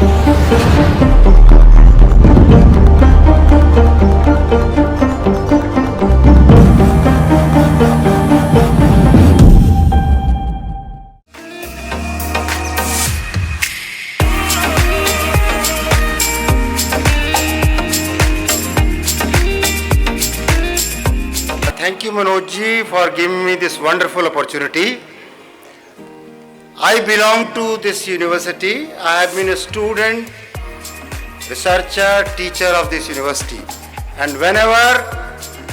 Thank you, Manojji, for giving me this wonderful opportunity. I belong to this university. I have been a student, researcher, teacher of this university. And whenever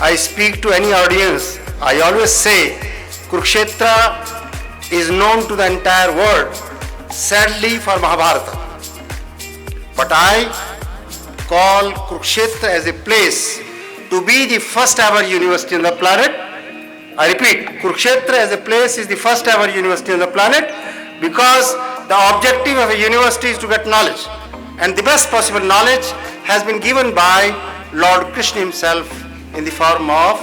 I speak to any audience, I always say Kurukshetra is known to the entire world, sadly for Mahabharata. But I call Kurukshetra as a place to be the first ever university on the planet. I repeat, Kurukshetra as a place is the first ever university on the planet because the objective of a university is to get knowledge. And the best possible knowledge has been given by Lord Krishna himself in the form of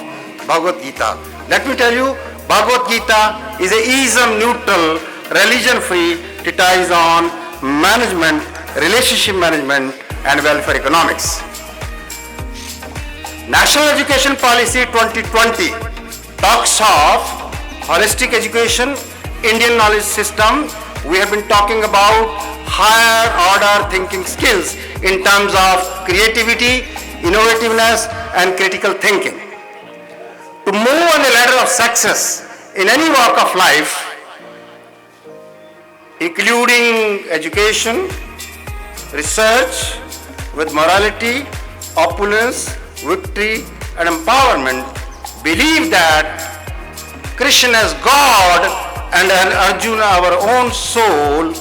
Bhagavad Gita. Let me tell you, Bhagavad Gita is a ism-neutral, religion-free treatise on management, relationship management and welfare economics. National Education Policy 2020 talks of holistic education, Indian knowledge system. We have been talking about higher order thinking skills in terms of creativity, innovativeness and critical thinking. To move on the ladder of success in any walk of life, including education, research, with morality, opulence, victory and empowerment, believe that Krishna as God and Arjuna, our own soul,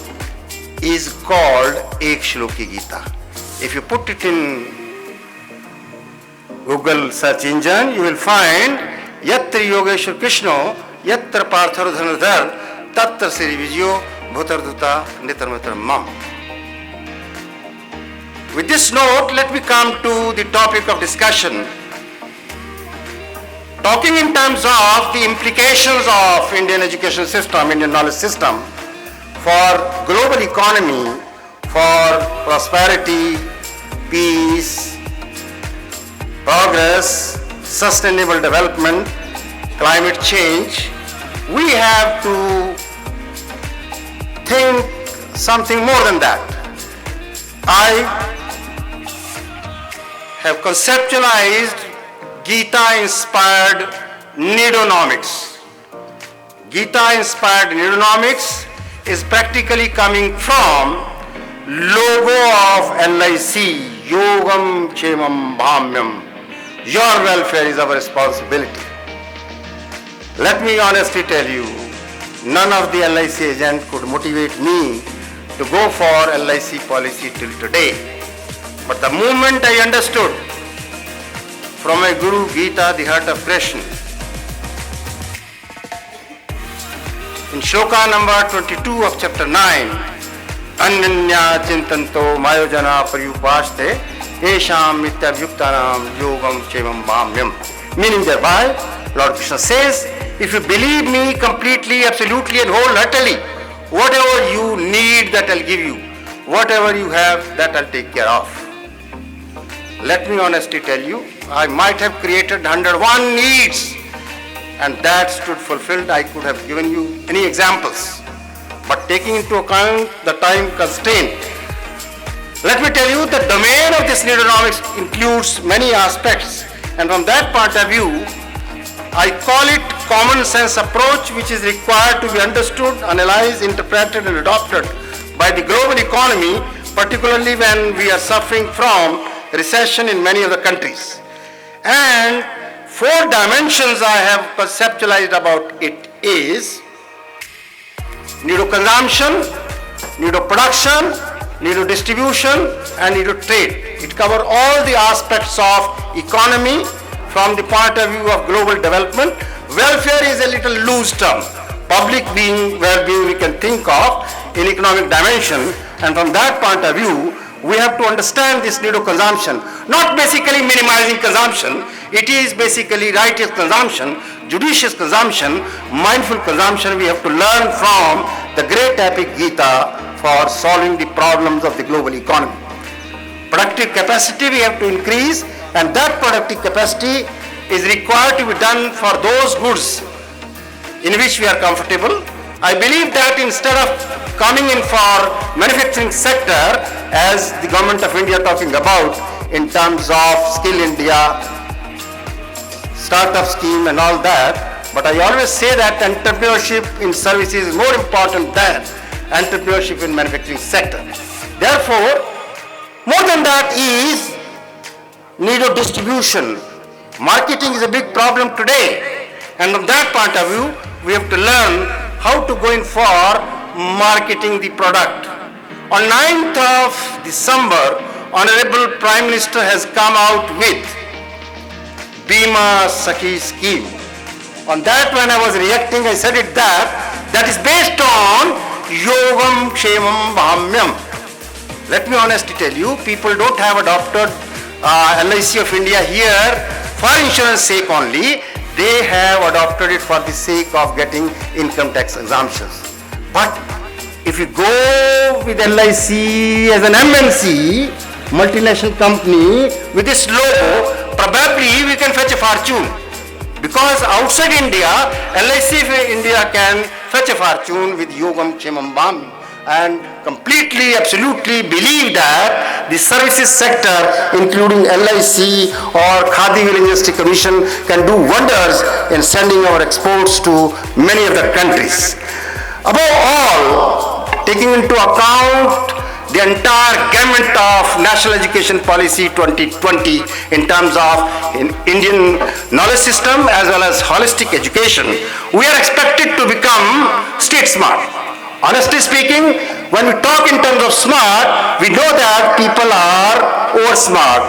is called Ek Shloki Gita. If you put it in Google search engine, you will find Yatra Yogeshwar Krishna, Yatra Partharo Dhanadhar, Tatra Sri Vijyo, Bhutarduta Nitarmatra Mam. With this note, let me come to the topic of discussion. Talking in terms of the implications of Indian education system, Indian knowledge system for global economy, for prosperity, peace, progress, sustainable development, climate change, we have to think something more than that. I have conceptualized Gita-inspired needonomics. Gita-inspired needonomics is practically coming from logo of LIC, Yogam Kshemam Bhamyam. Your welfare is our responsibility. Let me honestly tell you, none of the LIC agent could motivate me to go for LIC policy till today. But the moment I understood from my Guru Gita, the heart of Krishna, in shloka number 22 of chapter 9, Anyanya Chintanto Mayojana Pariyupaste Esham Mityabhyuktanam Yogam Kshemam Bhamyam. Meaning thereby, Lord Krishna says, if you believe me completely, absolutely and wholeheartedly, whatever you need, that I'll give you. Whatever you have, that I'll take care of. Let me honestly tell you, I might have created 101 needs and that stood fulfilled. I could have given you any examples. But taking into account the time constraint, let me tell you the domain of this needonomics includes many aspects. And from that point of view, I call it common sense approach, which is required to be understood, analyzed, interpreted and adopted by the global economy, particularly when we are suffering from recession in many of the countries. And 4 dimensions I have conceptualized about it is needo-consumption, needo-production, needo-distribution and needo-trade. It covers all the aspects of economy from the point of view of global development. Welfare is a little loose term. Public being, well-being we can think of in economic dimension, and from that point of view, we have to understand this needo-consumption, not basically minimizing consumption. It is basically righteous consumption, judicious consumption, mindful consumption. We have to learn from the great epic Gita for solving the problems of the global economy. Productive capacity we have to increase, and that productive capacity is required to be done for those goods in which we are comfortable. I believe that instead of coming in for manufacturing sector, as the government of India talking about in terms of Skill India, startup scheme and all that, but I always say that entrepreneurship in services is more important than entrepreneurship in manufacturing sector. Therefore, more than that is need of distribution. Marketing is a big problem today, and from that point of view, we have to learn how to go in for marketing the product. On 9th of December, Honorable Prime Minister has come out with Bima Sakhi scheme. On that, when I was reacting, I said it that is based on Yogam Kshemam Bhamyam. Let me honestly tell you, people don't have adopted LIC of India here for insurance sake only. They have adopted it for the sake of getting income tax exemptions. But if you go with LIC as an MNC, multinational company, with this logo, probably we can fetch a fortune. Because outside India, LIC India can fetch a fortune with Yogam Kshemam Bhamyam. And completely, absolutely believe that the services sector, including LIC or Khadi Will Industry Commission, can do wonders in sending our exports to many other countries. Above all, taking into account the entire gamut of National Education Policy 2020 in terms of Indian knowledge system as well as holistic education, we are expected to become street smart. Honestly speaking, when we talk in terms of smart, we know that people are over smart,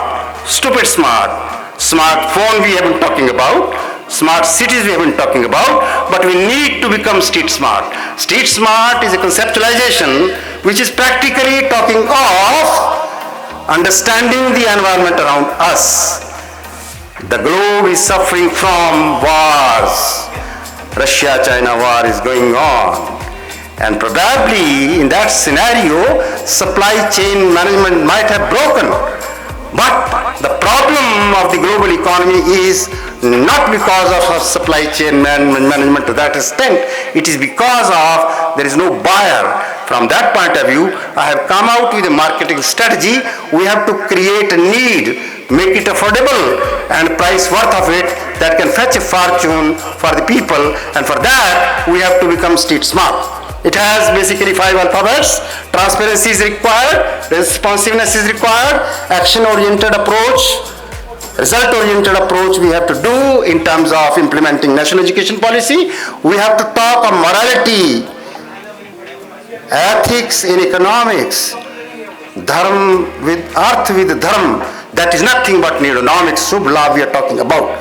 stupid smart. Smartphone we have been talking about, smart cities we have been talking about, but we need to become street smart. Street smart is a conceptualization which is practically talking of understanding the environment around us. The globe is suffering from wars. Russia-China war is going on. And probably in that scenario, supply chain management might have broken. But the problem of the global economy is not because of supply chain management to that extent. It is because of there is no buyer. From that point of view, I have come out with a marketing strategy. We have to create a need, make it affordable, and price worth of it that can fetch a fortune for the people. And for that, we have to become street smart. It has basically 5 alphabets. Transparency is required, responsiveness is required, action-oriented approach, result-oriented approach we have to do in terms of implementing national education policy. We have to talk of morality, ethics in economics, dharma with earth with dharma. That is nothing but neuronomics, Subh Labh we are talking about.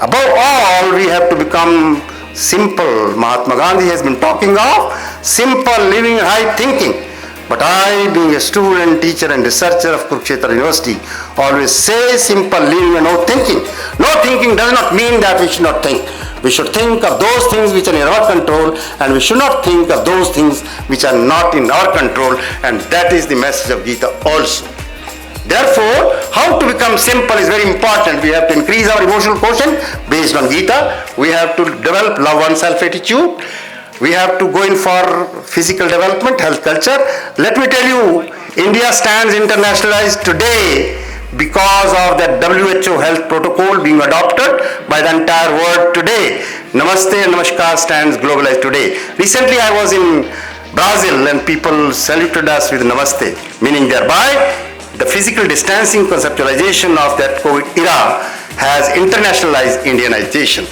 Above all, we have to become simple. Mahatma Gandhi has been talking of simple living and high thinking. But I, being a student, teacher and researcher of Kurukshetra University, always say simple living and no thinking. No thinking does not mean that we should not think. We should think of those things which are in our control, and we should not think of those things which are not in our control, and that is the message of Gita also. Therefore, how to become simple is very important. We have to increase our emotional quotient based on Gita. We have to develop love oneself attitude. We have to go in for physical development, health culture. Let me tell you, India stands internationalized today because of that WHO health protocol being adopted by the entire world today. Namaste and Namaskar stands globalized today. Recently I was in Brazil and people saluted us with Namaste, meaning thereby the physical distancing conceptualization of that COVID era has internationalized Indianization.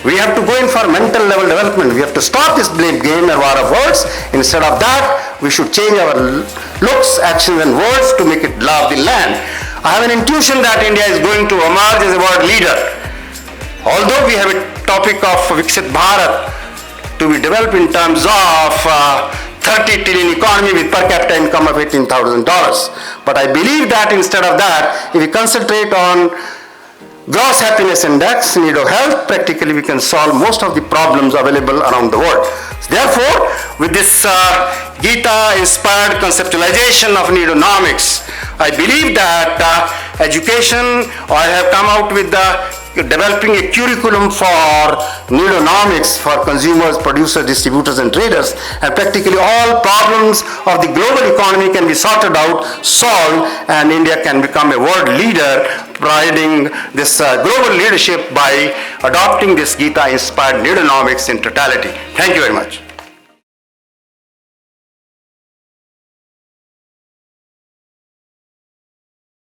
We have to go in for mental level development. We have to stop this blame game and war of words. Instead of that, we should change our looks, actions and words to make it love the land. I have an intuition that India is going to emerge as a world leader. Although we have a topic of Viksit Bharat to be developed in terms of 30 trillion economy with per capita income of $18,000. But I believe that instead of that, if we concentrate on gross happiness index, need of health, practically we can solve most of the problems available around the world. Therefore, with this Gita-inspired conceptualization of neonomics, I believe that education, or I have come out with developing a curriculum for neonomics for consumers, producers, distributors, and traders, and practically all problems of the global economy can be sorted out, solved, and India can become a world leader, providing this global leadership by adopting this Gita-inspired neonomics in totality. Thank you very much.